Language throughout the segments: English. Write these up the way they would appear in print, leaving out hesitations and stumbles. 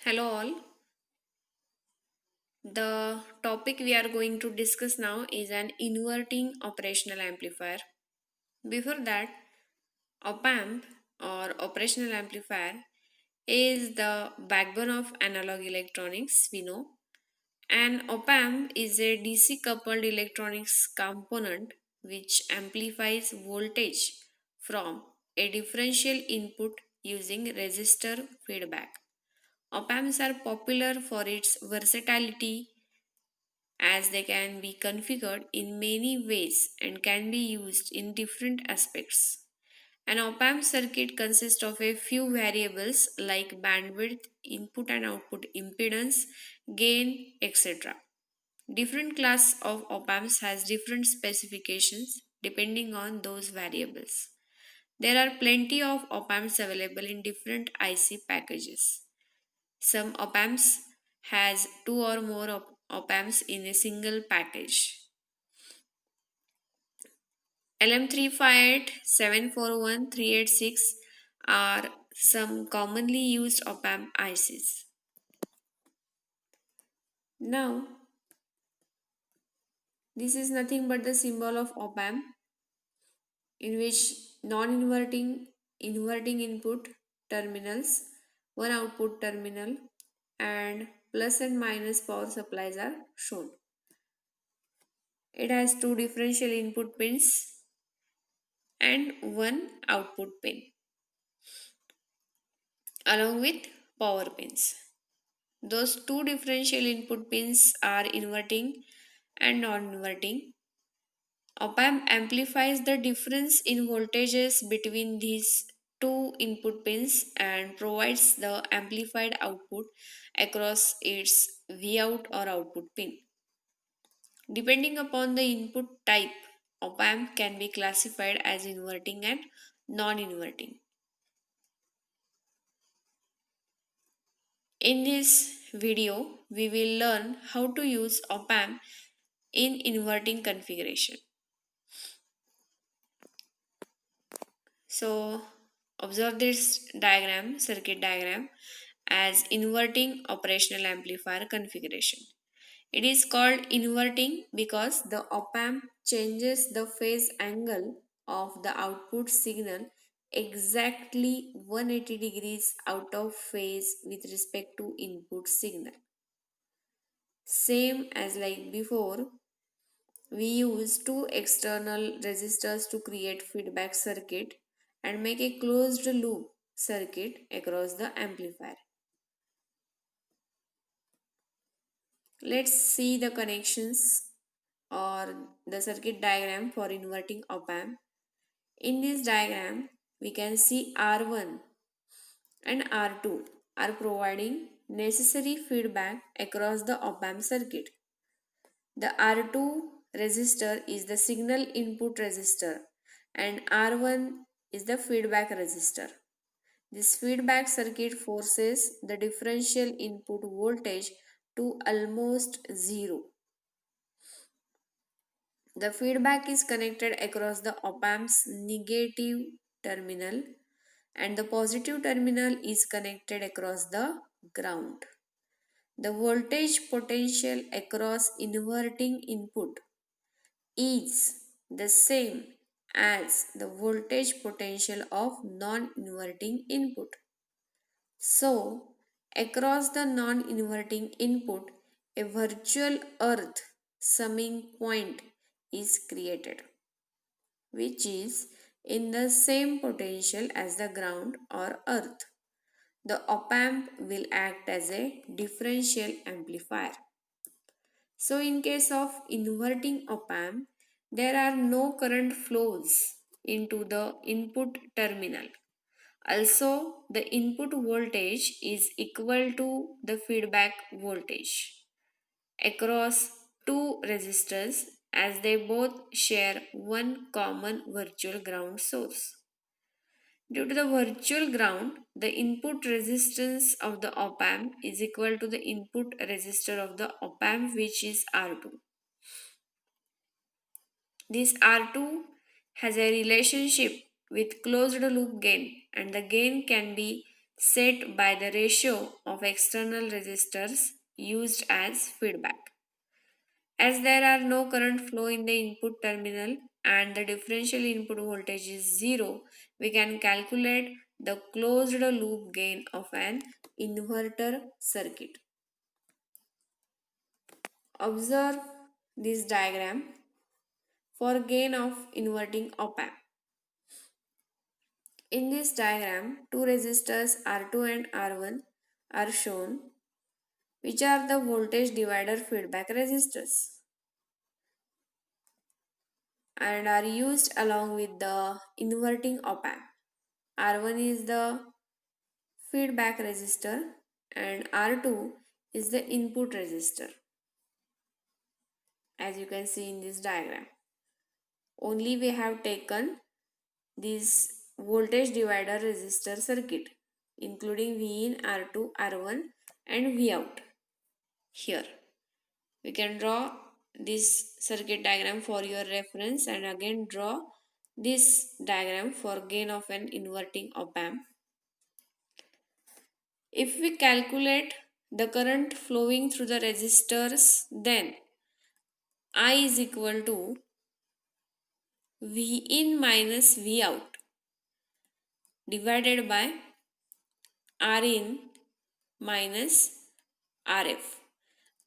Hello, all. The topic we are going to discuss now is an inverting operational amplifier. Before that, op amp or operational amplifier is the backbone of analog electronics, we know. An op amp is a DC coupled electronics component which amplifies voltage from a differential input using resistor feedback. Op amps are popular for its versatility as they can be configured in many ways and can be used in different aspects. An op amp circuit consists of a few variables like bandwidth, input and output impedance, gain, etc. Different class of op amps has different specifications depending on those variables. There are plenty of op amps available in different IC packages. Some op-amps has two or more op-amps in a single package. LM358, 741, 386 are some commonly used op-amp ICs. Now, this is nothing but the symbol of op-amp in which non-inverting, inverting input terminals, one output terminal and plus and minus power supplies are shown. It has two differential input pins and one output pin along with power pins. Those two differential input pins are inverting and non-inverting. Op amp amplifies the difference in voltages between these two input pins and provides the amplified output across its Vout or output pin. Depending upon the input type, op amp can be classified as inverting and non-inverting. In this video, we will learn how to use op amp in inverting configuration. So, observe this diagram, circuit diagram, as inverting operational amplifier configuration. It is called inverting because the op amp changes the phase angle of the output signal exactly 180 degrees out of phase with respect to input signal. Same as like before, we use two external resistors to create feedback circuit and make a closed loop circuit across the amplifier. Let's see the connections or the circuit diagram for inverting op amp. In this diagram, we can see R1 and R2 are providing necessary feedback across the op amp circuit. The R2 resistor is the signal input resistor and R1 is the feedback resistor. This feedback circuit forces the differential input voltage to almost zero. The feedback is connected across the op amp's negative terminal and the positive terminal is connected across the ground. The voltage potential across inverting input is the same as the voltage potential of non-inverting input. So, across the non-inverting input, a virtual earth summing point is created, which is in the same potential as the ground or earth. The op amp will act as a differential amplifier. So, in case of inverting op amp, there are no current flows into the input terminal. Also, the input voltage is equal to the feedback voltage across two resistors as they both share one common virtual ground source. Due to the virtual ground, the input resistance of the op amp is equal to the input resistor of the op amp, which is R2. This R2 has a relationship with closed loop gain and the gain can be set by the ratio of external resistors used as feedback. As there are no current flow in the input terminal and the differential input voltage is 0, we can calculate the closed loop gain of an inverter circuit. Observe this diagram for gain of inverting op-amp. In this diagram, two resistors R2 and R1 are shown, which are the voltage divider feedback resistors and are used along with the inverting op-amp. R1 is the feedback resistor and R2 is the input resistor, as you can see in this diagram. Only we have taken this voltage divider resistor circuit including V in, R2, R1 and V out. Here we can draw this circuit diagram for your reference and again draw this diagram for gain of an inverting op-amp. If we calculate the current flowing through the resistors, then I is equal to V in minus V out divided by R in minus RF.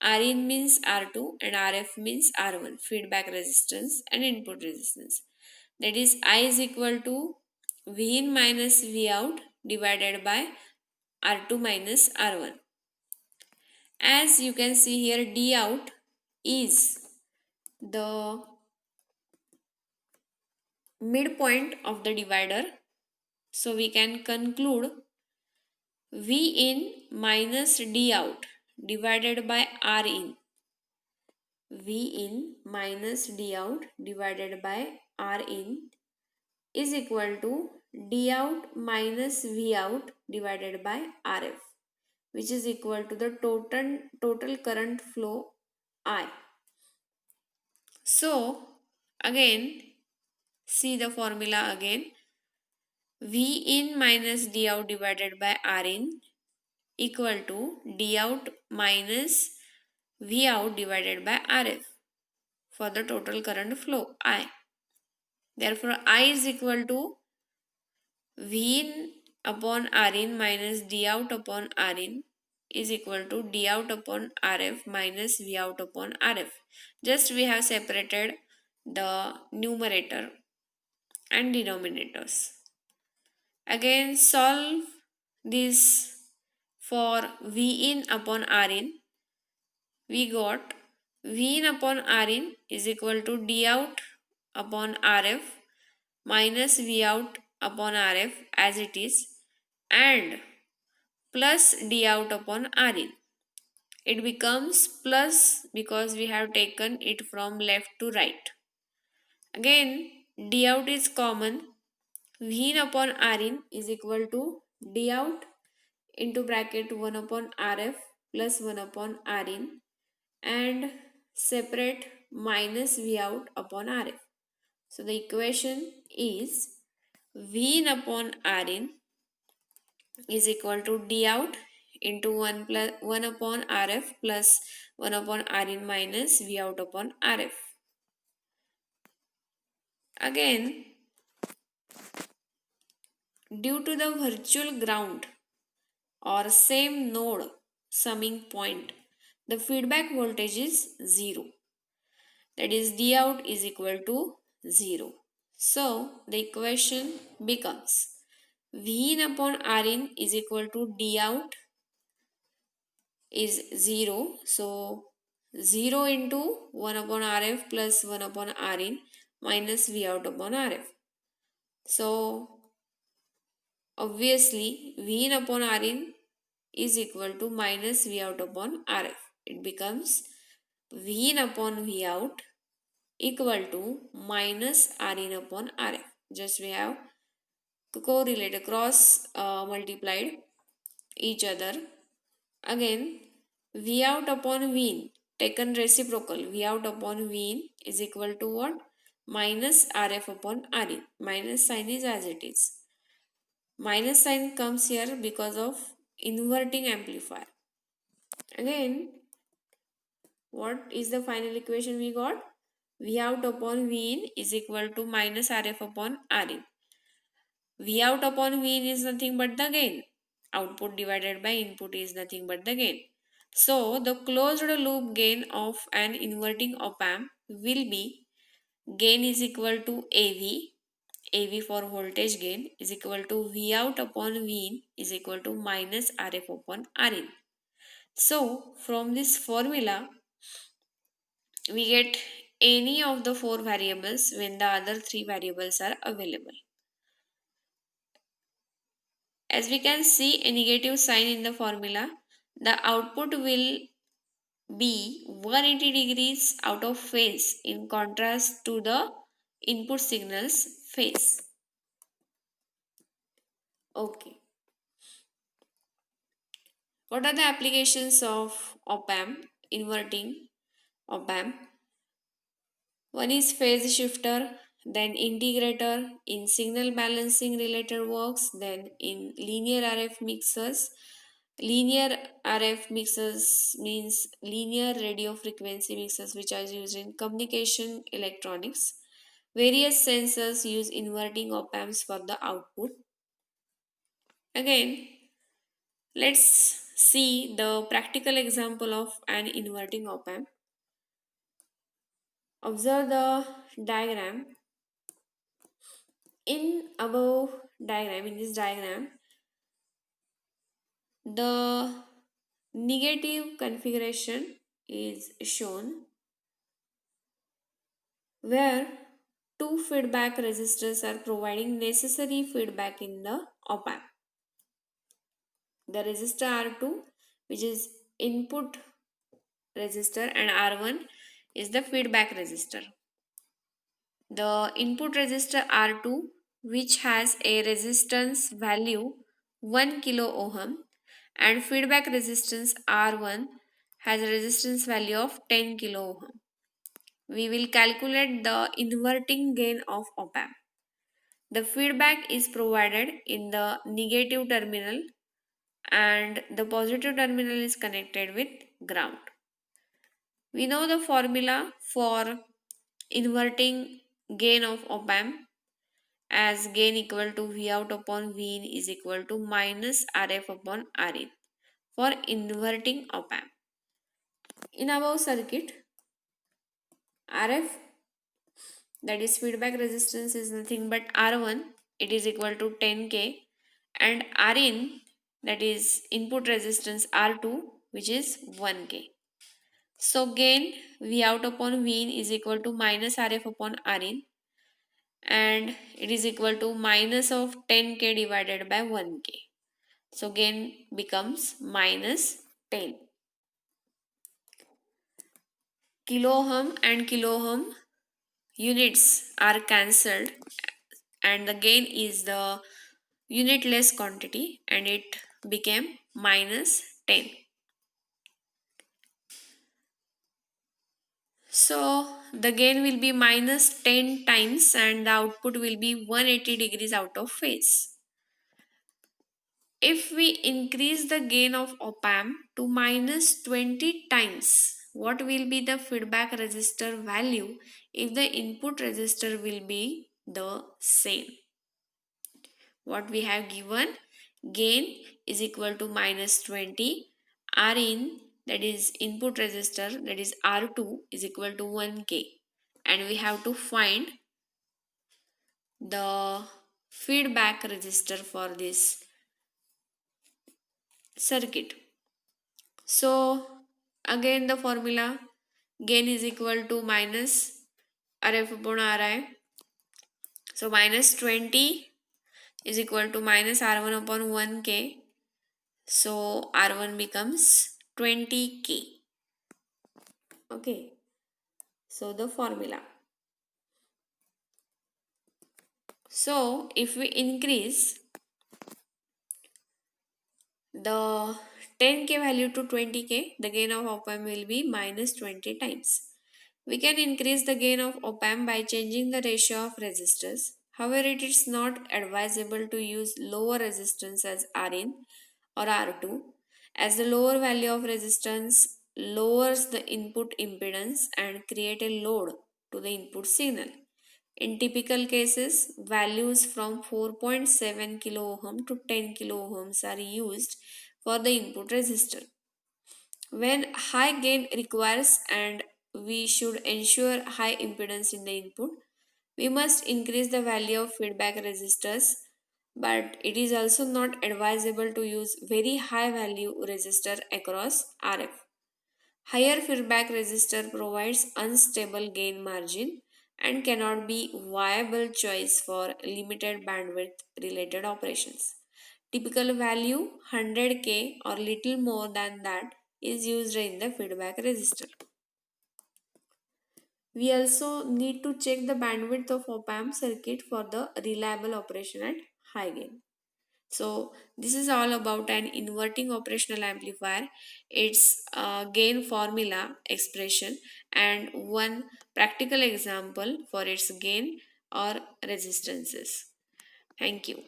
R in means R2 and RF means R1, feedback resistance and input resistance. That is I is equal to V in minus V out divided by R2 minus R1. As you can see here, D out is the midpoint of the divider. So we can conclude V in minus D out divided by R in. V in minus D out divided by R in is equal to D out minus V out divided by RF, which is equal to the total current flow I. So again see the formula again. V in minus D out divided by R in equal to D out minus V out divided by RF for the total current flow I. Therefore I is equal to V in upon R in minus D out upon R in is equal to D out upon RF minus V out upon RF. Just we have separated the numerator and denominators. Again solve this for V in upon R in. We got V in upon R in is equal to D out upon RF minus V out upon RF as it is and plus D out upon R in. It becomes plus because we have taken it from left to right. Again D out is common. V in upon R in is equal to D out into bracket 1 upon RF plus 1 upon R in and separate minus V out upon RF. So the equation is V in upon R in is equal to D out into 1 upon RF plus 1 upon R in minus V out upon RF. Again, due to the virtual ground or same node summing point, the feedback voltage is 0. That is D out is equal to 0. So the equation becomes V in upon R in is equal to D out is 0. So 0 into 1 upon RF plus 1 upon R in minus V out upon RF. So obviously V in upon R in is equal to minus V out upon RF. It becomes V in upon V out equal to minus R in upon RF. Just we have correlated cross multiplied each other. Again V out upon V in taken reciprocal. V out upon V in is equal to what? Minus RF upon R in. Minus sign is as it is. Minus sign comes here because of inverting amplifier. Again, what is the final equation we got? V out upon V in is equal to minus Rf upon Rin. V out upon V in is nothing but the gain. Output divided by input is nothing but the gain. So, the closed loop gain of an inverting op amp will be gain is equal to AV for voltage gain is equal to V out upon V in is equal to minus Rf upon Rin. So, from this formula, we get any of the four variables when the other three variables are available. As we can see a negative sign in the formula, the output will be 180 degrees out of phase in contrast to the input signal's phase. Okay. What are the applications of op amp, inverting op amp? One is phase shifter, then integrator in signal balancing related works, then in linear RF mixers. Linear RF mixers means linear radio frequency mixers, which are used in communication electronics. Various sensors use inverting op amps for the output. Again, let's see the practical example of an inverting op amp. Observe the diagram. In this diagram, the negative configuration is shown where two feedback resistors are providing necessary feedback in the op amp. The resistor R2, which is input resistor, and R1 is the feedback resistor. The input resistor R2, which has a resistance value 1 kilo ohm, and feedback resistance R1 has a resistance value of 10 kilo ohm. We will calculate the inverting gain of op amp. The feedback is provided in the negative terminal and the positive terminal is connected with ground. We know the formula for inverting gain of op amp as gain equal to V out upon V in is equal to minus Rf upon Rin for inverting op amp. In above circuit, Rf, that is feedback resistance, is nothing but R1, it is equal to 10K, and Rin, that is input resistance R2, which is 1K. So gain V out upon V in is equal to minus Rf upon Rin, and it is equal to minus of 10K divided by 1K. So gain becomes minus 10. Kilo ohm and kilo ohm units are cancelled and the gain is the unitless quantity and it became minus 10. So the gain will be minus 10 times and the output will be 180 degrees out of phase. If we increase the gain of op amp to minus 20 times, what will be the feedback resistor value if the input resistor will be the same? What we have given, gain is equal to minus 20, Rin, that is input resistor, that is R2, is equal to 1K, and we have to find the feedback resistor for this circuit. So again the formula, gain is equal to minus Rf upon Ri. So minus 20 is equal to minus R1 upon 1K. So R1 becomes 20K. Okay. So the formula. So if we increase the 10K value to 20K, the gain of op amp will be minus 20 times. We can increase the gain of op amp by changing the ratio of resistors. However, it is not advisable to use lower resistance as Rin or R2, as the lower value of resistance lowers the input impedance and create a load to the input signal. In typical cases, values from 4.7 kilo ohm to 10 kilo ohms are used for the input resistor. When high gain requires and we should ensure high impedance in the input, we must increase the value of feedback resistors, but it is also not advisable to use very high value resistor across RF. Higher feedback resistor provides unstable gain margin and cannot be viable choice for limited bandwidth related operations. Typical value 100K or little more than that is used in the feedback resistor. We also need to check the bandwidth of op-amp circuit for the reliable operation at high gain. So this is all about an inverting operational amplifier, its gain formula expression, and one practical example for its gain or resistances. Thank you.